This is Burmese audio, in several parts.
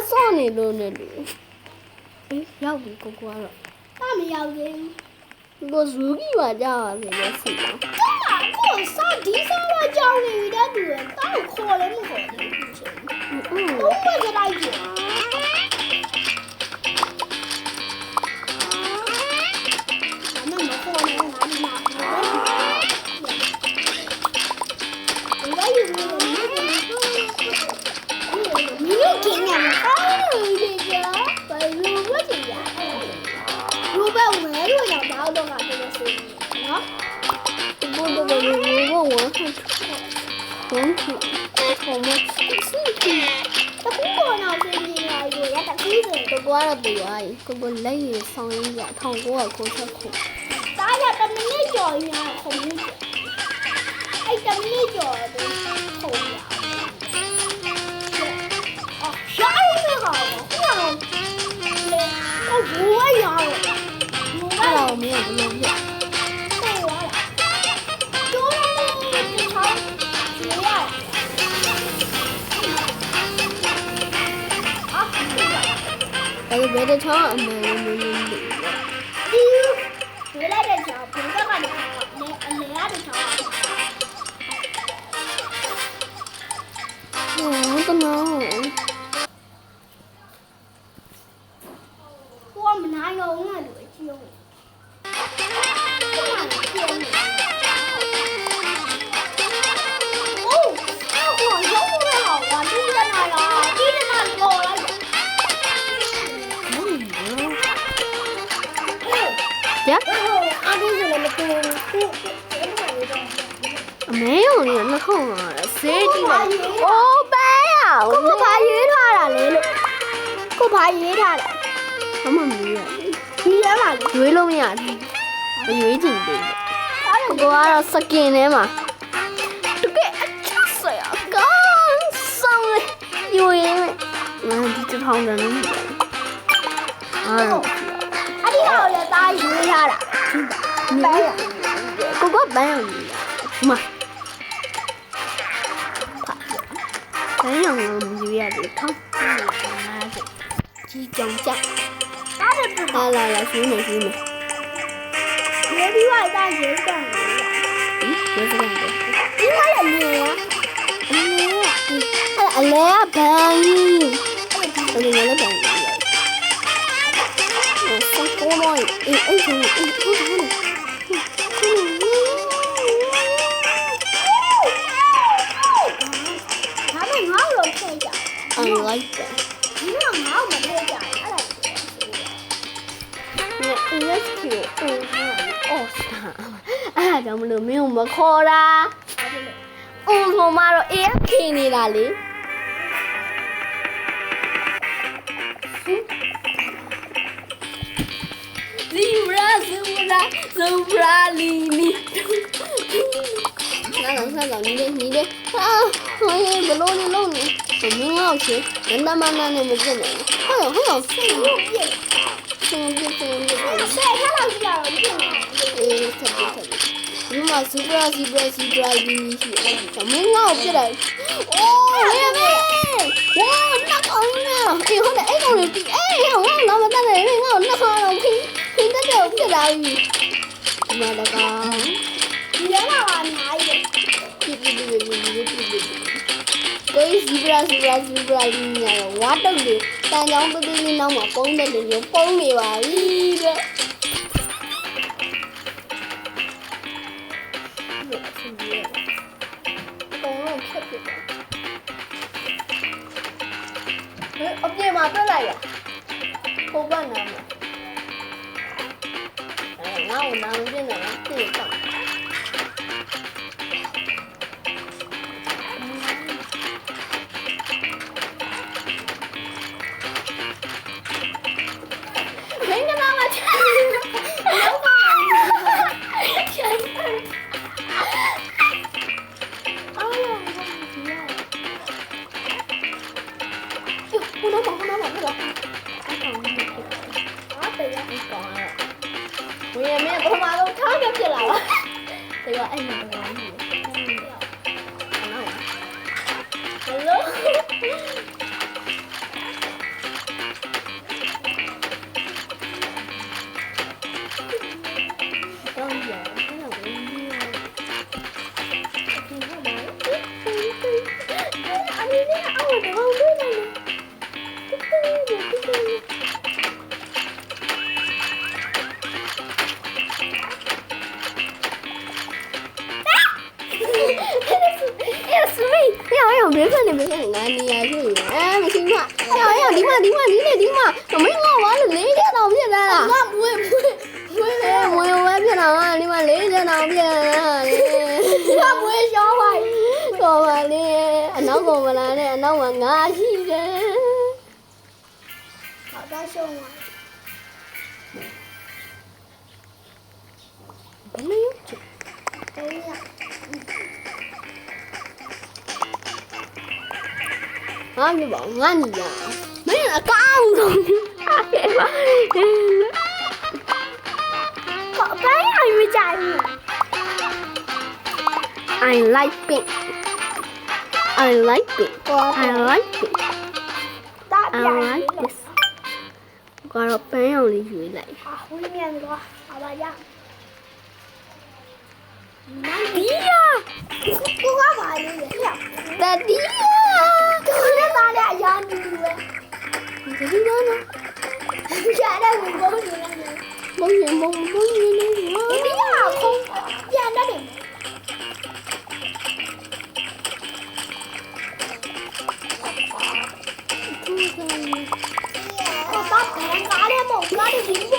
စောနေလို့နဲ့လူအေးရောက်ပြီကိုကတော့ မရောက်သေး ကိုဇူကြီးပါကြာပါစေလက်စီတော့ ကိုစာဒီစာမကြောင်းနေပြီတဲ့သူတောက်ခေါ်လည်းမခေါ်ဘူးဟုတ်မကြလိုက်ကြမမခေါ်နေငါဒီမှာဘယ်လိုယူနေလဲမင်းကင်းနေမှာဒီကြာဘာလို့ဝတ်ကြရရူဘဲဝဲလို့တော့တော့ကတော့ဆိုနော် ဘုံဘုံဘုံဝမ်းဟုတ်ဟောမစီကီ တကူပေါ်နောက်ပြင်းနေရည်ရတကူးတယ် ကိုကတော့ပြသွားပြီကိုလက်ရည်ဆောင်ရင်းကြ1969ခု တားရတမနစ်ကျော်ညာခုံးကြီးအဲ့တမနစ်ကျော်တယ်ခုံးရအော်ရှားရမှာဟုတ်ဟုတ်ဘူဝရအောင်ဘူဝရ အဲ့ အောင် တော့မင်းကဘယ်လိုပြ 对了，丢了你好，谁呀？啊， အဲ့ဒါဘယ်တချောင်းအမှန်လို့မင်းလို့ 丢，回来的桥，别个把你你呀的桥。 ဟုတ်တနော် 我们哪有那个酒？哦，那我用不了啊，你在哪呀？你在哪里过来？ ရ 阿公是那么多， အမဲရုံကြီးနှခုံးတော့ဆေးကြည့်လိုက်အိုးပန်းရ ကိုဘာရေးထားတာလဲလို့ကိုဘာရေးထားတာ ဘာမှမရ ဒီရမှာလေ ရွေးလို့မရဘူးမရွေးချင်သေးဘူးကိုကတော့စကင်ထဲမှာတကယ်အချစ်စရာကောင်းဆောင်ရွေးမဒီတစ်ထောင်တန်းလို့အား အဲ့ဒီတော့လည်းသားရေးထားတာပန်းရ ကိုကဘန်းရောင်ကြီးမဘန်းရောင်ကိုယူရတယ်ထောက်ကြီးကြောင်ကြ အဲ့ဒါပြ လာလာလာရှင်းနေရှင်းနေ ရေးပြီးတော့သားရေးတယ် ဟင်ဘယ်စကားလဲ ဒီမှာလည်းနေရ အလဲဘန်းကြီးဘယ်လိုလဲဘန်းကြီးဆက်ပေါ်လို့အဲ့ဆုံးအဲ့ဟုတ်တယ် ဒါပေမဲ့ငါ့ကိုထိတ်ကြ I like that ဒီမှာငါ့ကိုမထိတ်ကြအဲ့ဒါ Yeah, that's cute. Oh, stop. အဲ့ဒါကြောင့်မလို့မင်းကိုမခေါ်တာ။ဦးဆိုမှတော့ AFK နေတာလေ။ Zebra lily နားနီးလေဟာဟိုရေဘလို့နေလုံးနေမင်းအောင်ချေနမနာနဲ့မပြည့်နိုင်ဘူးဟောဆေးရုပ်ပြည့်ဆေးပြည့် ဆက်ထားလို့ကြတော့ပြင်းနေ အေးဆက်ပြဒီမှာ zebra ကြီးရှိတယ်။မင်းငါ့ကိုပြလိုက်။အိုးဟဲ့မေ။ဝါနှက်အောင်နေ။ဒီဟုတ်တယ်အဲ့ကောင်လေးဒီအေးဟောငါမတတ်နဲ့ငါ့ကိုနှက်အောင်တော့ခင်းတက်တယ်ပြလာပြီ။ဒီမှာတော့ ဒီရမှာအများကြီး ကိုယ် zebra လေးနေရဝါတုတ်လေးတန်ကြောင်ပပင်းလေးနောက်မှာပုံးတဲ့လေးမျိုးပုံးနေပါပြီတဲ့။အပြင်မှာပြက်လိုက်ရ။ပုံပတ်နာမှာ။ငါ့ကိုနာမပြနေတာသိတော့မင်းကနာမချာလောက်ပါချာအော်ဘုရားဘုရားအဲ့ကောင်အားပေးရအဲ့ကောင်ဝေးမင်းပထမဆုံးထားပြဖြစ်လာပါဒီကအဲ့မှာတော့ဟယ်လို ဖက်နေငါနေရရှိတယ်မရှိမအဲ့ဒီမှာမင်းငါဘာလို့လေးချက်တော့ဖြစ်လာလား ငါမွေး မွေးဝဲဖြစ်လာဒီမှာလေးချက်တော့ဖြစ်လာ ငါမွေးရှောင်းပါ တော်ပါလေအနောက်ကောင်မလာနဲ့အနောက်မှာငါရှိတယ် 好的，兄弟。 ဘယ်လို 等一下， ငါပြပါငါညီလာမင်းအကောင်းဆုံးခဲ့ပါ 刚还没加入。 I like pink I like pink I like pink 大 I 便 like this ကတော့ပန်းအောင်လေးရွေးလိုက် 啊，后面那个好吧呀。ဒီယာ 不干嘛的也是。 တတိယာ 就是咱俩养猪的， တတိယာနော် 现在我公你了呢。 ဘုံရင်နေနော် 你俩空，现在的。我把钱拿来买，拿来苹果。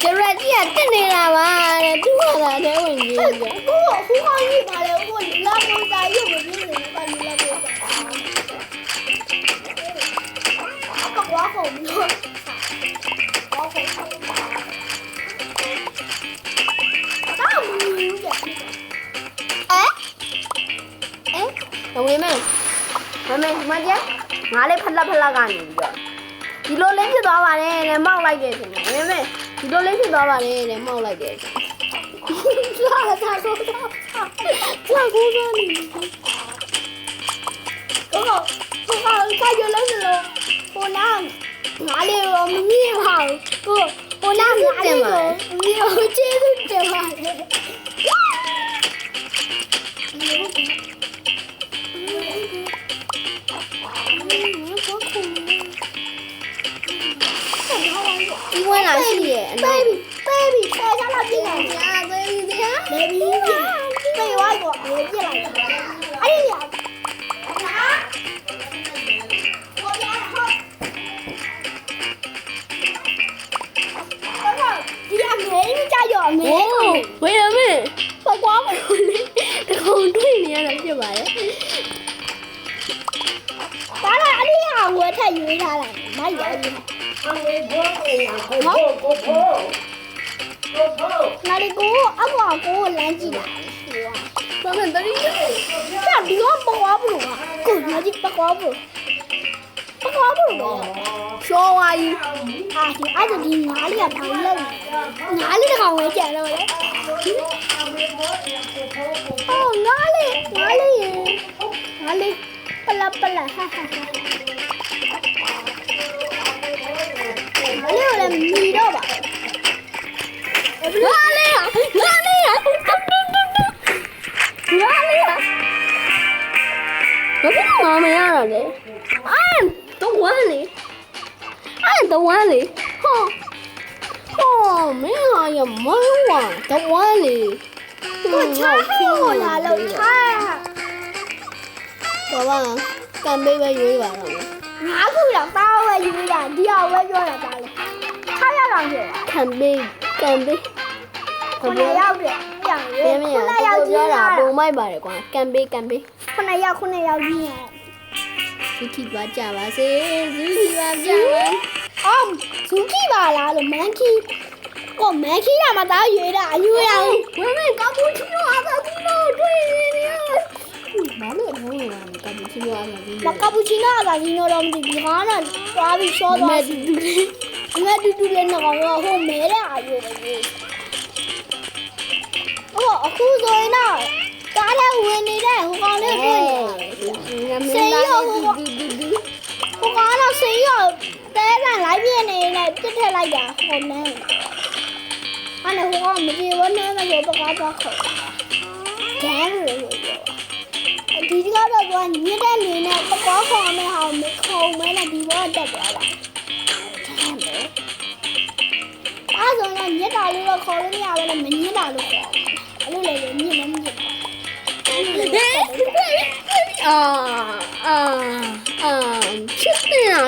ကျရက်ကြီးကတက်နေတာပါတဲ့သူ့ဟာလာတဲ့ဝင်ကြီးက 我胡光玉拿来，我你那公仔又不是人把你那公仔。把刮红了，刮红了。那不有点。 အဲဝင်မယ်မမကျငါလေးဖလက်ကနေပြီးတော့ဒီလိုလေးဖြစ်သွားပါတယ်တဲ့မောက်လိုက်တယ်ဆိုရင်ဝင်မယ်ဒီလိုလေးဖြစ်သွားပါတယ်တဲ့မောက်လိုက်တယ် 抓了他说他，抓过这里。刚好他有那个了，我拿来了米好，我拿来了米好，这都这嘛的。 ဒီဝင်လာရှိရဲ့အနောက် baby 带上了进来。 ညာ baby တရား baby 被外国人进来了。哎呀！我家后。刚刚你家没家有没？ โอ้ဝေးရမယ်ပကွားမလို့လေတကုံတွေ့နေရတာဖြစ်ပါရဲ့ 完了，你好，我才以为他来，妈呀！哪里给我？阿婆给我拦起来。 ဘာမှတတိယ 这地方不花不啊？狗那就不花不，不花不了。 ရှောဝါကြီး 啊，就按照你哪里啊？旁了，哪里的好危险了嘞？哦，哪里？巴拉巴拉，哈哈哈。哪里有人迷到吧？ ငါလေးရငါလေးရဘာဖြစ်လို့ငါမရတာလဲတော့ဝမ်းလေတော့ဝမ်းလေဟောမင်းဟာရမလို့ဝါတော့ဝမ်းလေ 我拆我来了，拆。 ဘာပါကံပေးပဲရွေးပါတော့ 拿出两包我一个人，第二我就两包了，他要两个， ခံပေးကံပေး 可能要两两 ဘယ် 个， မ 可 ရ 能 ဘူး 要 ပြော 几 တာ 啊 ပုံ？မိုက်ပါတယ်ကွာကံပေး 可能要几啊？ ဒီခိပါကြပါစေဇူခိပါကြပါ 哦，出去吧啦，了蛮去，我蛮去他妈大约的，有呀。 ဝယ်မယ်ကာပူချီနိုအားသာကူနိုတွေ့နေတယ်ဘာလို့ထုံးနေတာလဲကာပူချီနိုအားသာကူ 那卡布奇诺咋地弄到我们这地方呢？抓比烧到， မဲတူတူလေး 我嘟嘟的那个我后没了有的。哦，裤子呢？咱俩问你的，我刚才问你。 ဆေးရောတူတူတူ 我刚刚谁要带咱来边的来，这才来呀，好难。俺那我没记，我那个就不敢把口，真是有。ဒီကကတော့ညစ်တဲ့နေနဲ့ပကောခေါ်မယ်ဟာမခေါ်မဲနဲ့ဒီဘောတက်သွားတာအားဆုံးကညစ်တာလေးတော့ခေါ်လို့မရဘူးလေမညစ်တာလို့ခေါ်အဲ့လိုလေညစ်လည်းမညစ်ဘူး ဟဲ့ ဖြစ်နေတာ